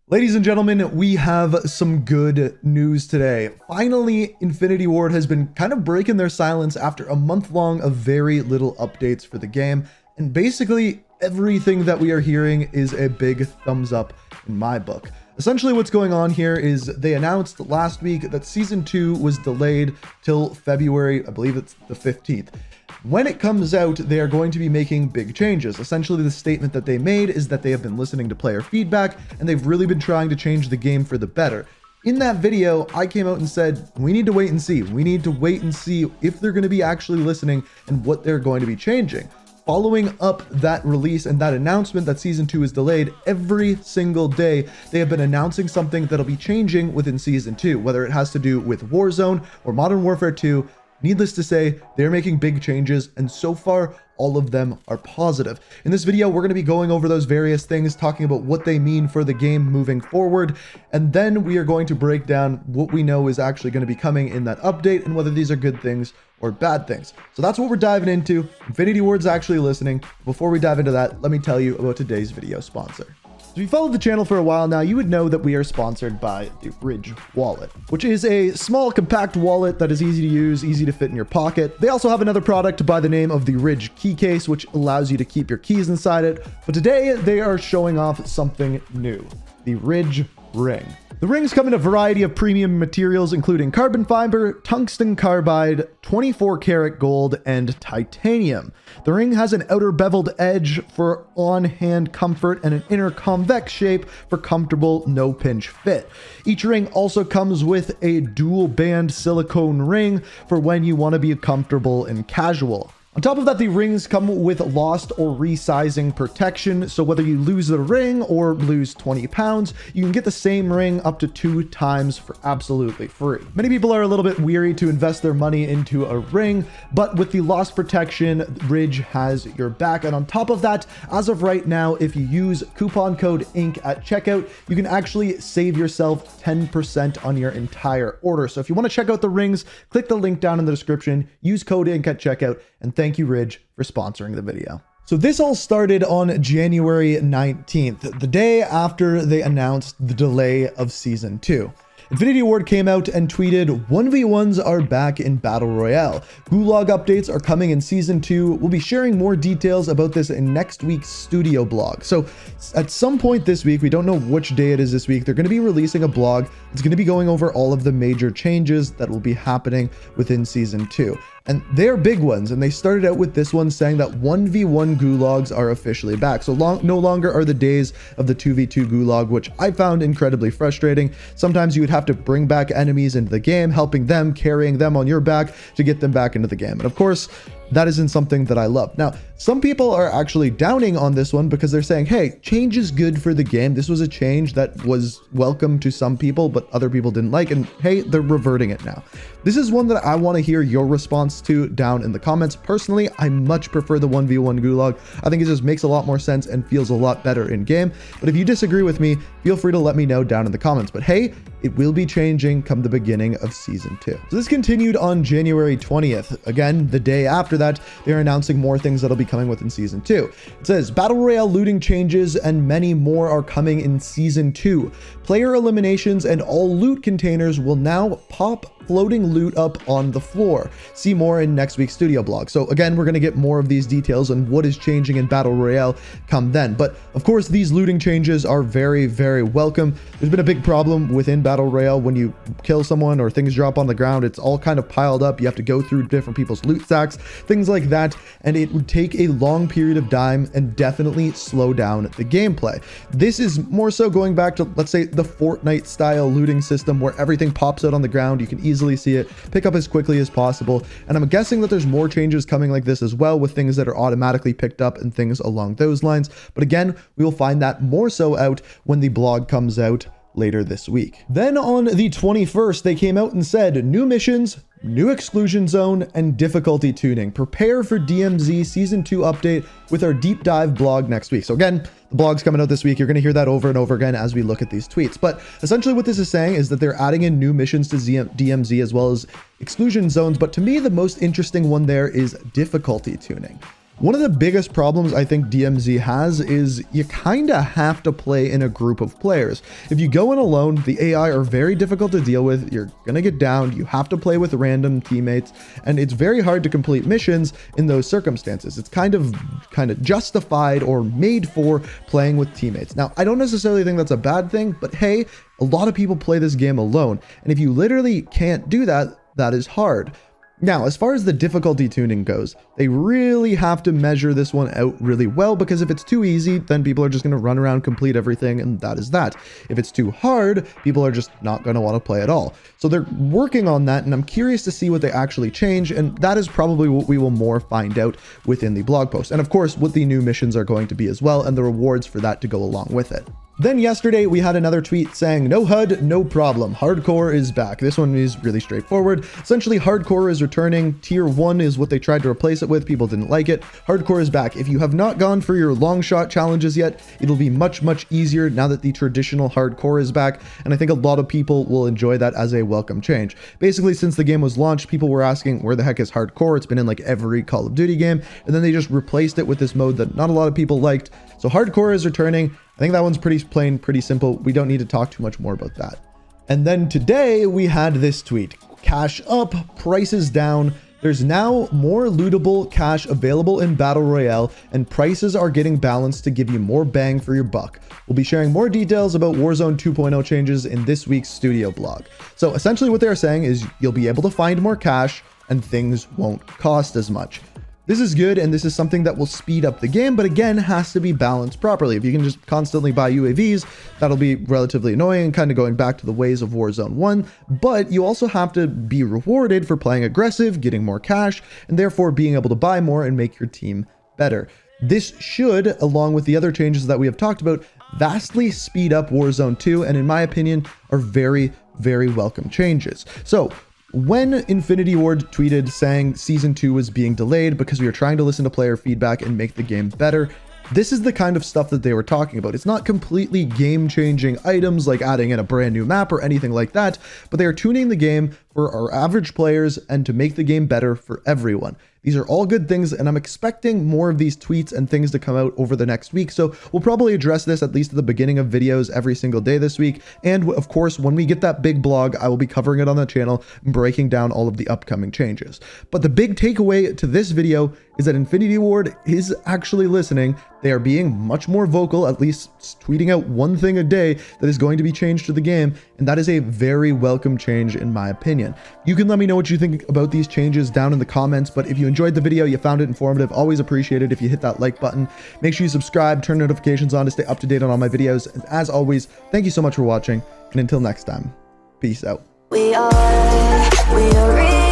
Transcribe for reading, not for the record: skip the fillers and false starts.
Ladies and gentlemen, we have some good news today. Finally, Infinity Ward has been kind of breaking their silence after a month long of very little updates for the game. And basically, everything that we are hearing is a big thumbs up in my book. Essentially, what's going on here is they announced last week that Season 2 was delayed till February, I believe it's the 15th. When it comes out, they are going to be making big changes. Essentially, the statement that they made is that they have been listening to player feedback, and they've really been trying to change the game for the better. In that video, I came out and said, we need to wait and see. We need to wait and see if they're going to be actually listening and what they're going to be changing. Following up that release and that announcement that Season 2 is delayed, every single day they have been announcing something that'll be changing within Season 2, whether it has to do with Warzone or Modern Warfare 2. Needless to say, they're making big changes, and so far, all of them are positive. In this video, we're going to be going over those various things, talking about what they mean for the game moving forward, and then we are going to break down what we know is actually going to be coming in that update and whether these are good things or bad things. So that's what we're diving into. Infinity Ward's actually listening. Before we dive into that, let me tell you about today's video sponsor. If you followed the channel for a while now, you would know that we are sponsored by the Ridge wallet, which is a small compact wallet that is easy to use, easy to fit in your pocket. They also have another product by the name of the Ridge key case, which allows you to keep your keys inside it. But today they are showing off something new, the Ridge ring. The rings come in a variety of premium materials, including carbon fiber, tungsten carbide, 24 karat gold, and titanium. The ring has an outer beveled edge for on-hand comfort and an inner convex shape for comfortable no-pinch fit. Each ring also comes with a dual band silicone ring for when you want to be comfortable and casual. On top of that, the rings come with lost or resizing protection, so whether you lose the ring or lose 20 pounds, you can get the same ring up to 2 times for absolutely free. Many people are a little bit weary to invest their money into a ring, but with the lost protection, Ridge has your back. And on top of that, as of right now, if you use coupon code INK at checkout, you can actually save yourself 10% on your entire order. So if you want to check out the rings, click the link down in the description, use code INK at checkout, and thank you, Ridge, for sponsoring the video. So this all started on January 19th, the day after they announced the delay of Season 2. Infinity Ward came out and tweeted, 1v1s are back in Battle Royale. Gulag updates are coming in Season 2. We'll be sharing more details about this in next week's studio blog. So at some point this week, we don't know which day it is this week, they're going to be releasing a blog. It's going to be going over all of the major changes that will be happening within Season 2. And they're big ones, and they started out with this one saying that 1v1 gulags are officially back. So no longer are the days of the 2v2 gulag, which I found incredibly frustrating. Sometimes you would have to bring back enemies into the game, helping them, carrying them on your back to get them back into the game. And of course, that isn't something that I love. Now, some people are actually downing on this one because they're saying, hey, change is good for the game. This was a change that was welcome to some people, but other people didn't like, and hey, they're reverting it now. This is one that I want to hear your response to down in the comments. Personally, I much prefer the 1v1 gulag. I think it just makes a lot more sense and feels a lot better in game. But if you disagree with me, feel free to let me know down in the comments. But hey, it will be changing come the beginning of Season 2. So this continued on January 20th. Again, the day after that, they're announcing more things that'll be coming within Season 2. It says, Battle Royale looting changes and many more are coming in Season 2. Player eliminations and all loot containers will now pop floating loot up on the floor. See more in next week's studio blog. So again, we're going to get more of these details on what is changing in Battle Royale come then. But of course, these looting changes are very, very welcome. There's been a big problem within Battle Royale. When you kill someone or things drop on the ground, it's all kind of piled up. You have to go through different people's loot stacks, things like that. And it would take a long period of time and definitely slow down the gameplay. This is more so going back to, let's say, the Fortnite style looting system where everything pops out on the ground. You can easily see it, pick up as quickly as possible. And I'm guessing that there's more changes coming like this as well, with things that are automatically picked up and things along those lines. But again, we will find that more so out when the blog comes out later this week. Then on the 21st, they came out and said, new missions, new exclusion zone, and difficulty tuning. Prepare for DMZ Season 2 update with our deep dive blog next week. So again, the blog's coming out this week. You're going to hear that over and over again as we look at these tweets. But essentially what this is saying is that they're adding in new missions to DMZ as well as exclusion zones. But to me, the most interesting one there is difficulty tuning. One of the biggest problems I think DMZ has is you kind of have to play in a group of players. If you go in alone, the AI are very difficult to deal with. You're gonna get downed. You have to play with random teammates, and it's very hard to complete missions in those circumstances. It's kind of justified or made for playing with teammates. Now, I don't necessarily think that's a bad thing, but hey, a lot of people play this game alone, and if you literally can't do that, that is hard. Now, as far as the difficulty tuning goes, they really have to measure this one out really well, because if it's too easy, then people are just going to run around, complete everything, and that is that. If it's too hard, people are just not going to want to play at all. So they're working on that, and I'm curious to see what they actually change, and that is probably what we will more find out within the blog post. And of course, what the new missions are going to be as well, and the rewards for that to go along with it. Then yesterday, we had another tweet saying, "No HUD, no problem. Hardcore is back." This one is really straightforward. Essentially, Hardcore is returning. Tier 1 is what they tried to replace it with. People didn't like it. Hardcore is back. If you have not gone for your long shot challenges yet, it'll be much, much easier now that the traditional Hardcore is back. And I think a lot of people will enjoy that as a welcome change. Basically, since the game was launched, people were asking, where the heck is Hardcore? It's been in like every Call of Duty game. And then they just replaced it with this mode that not a lot of people liked. So Hardcore is returning. I think that one's pretty plain, pretty simple. We don't need to talk too much more about that. And then today we had this tweet: cash up, prices down. There's now more lootable cash available in Battle Royale, and prices are getting balanced to give you more bang for your buck. We'll be sharing more details about Warzone 2.0 changes in this week's studio blog. So essentially what they're saying is you'll be able to find more cash and things won't cost as much. This is good, and this is something that will speed up the game, but again, has to be balanced properly. If you can just constantly buy UAVs, that'll be relatively annoying, kind of going back to the ways of Warzone 1, but you also have to be rewarded for playing aggressive, getting more cash, and therefore being able to buy more and make your team better. This should, along with the other changes that we have talked about, vastly speed up Warzone 2, and in my opinion, are very, very welcome changes. So, when Infinity Ward tweeted saying Season 2 was being delayed because we were trying to listen to player feedback and make the game better, this is the kind of stuff that they were talking about. It's not completely game-changing items like adding in a brand new map or anything like that, but they are tuning the game for our average players and to make the game better for everyone. These are all good things, and I'm expecting more of these tweets and things to come out over the next week, so we'll probably address this at least at the beginning of videos every single day this week, and of course, when we get that big blog, I will be covering it on the channel and breaking down all of the upcoming changes. But the big takeaway to this video is that Infinity Ward is actually listening. They are being much more vocal, at least tweeting out one thing a day that is going to be changed to the game, and that is a very welcome change in my opinion. You can let me know what you think about these changes down in the comments, but if you enjoyed the video, you found it informative, always appreciate it if you hit that like button. Make sure you subscribe, turn notifications on to stay up to date on all my videos, and as always, thank you so much for watching, and until next time, peace out. We are real.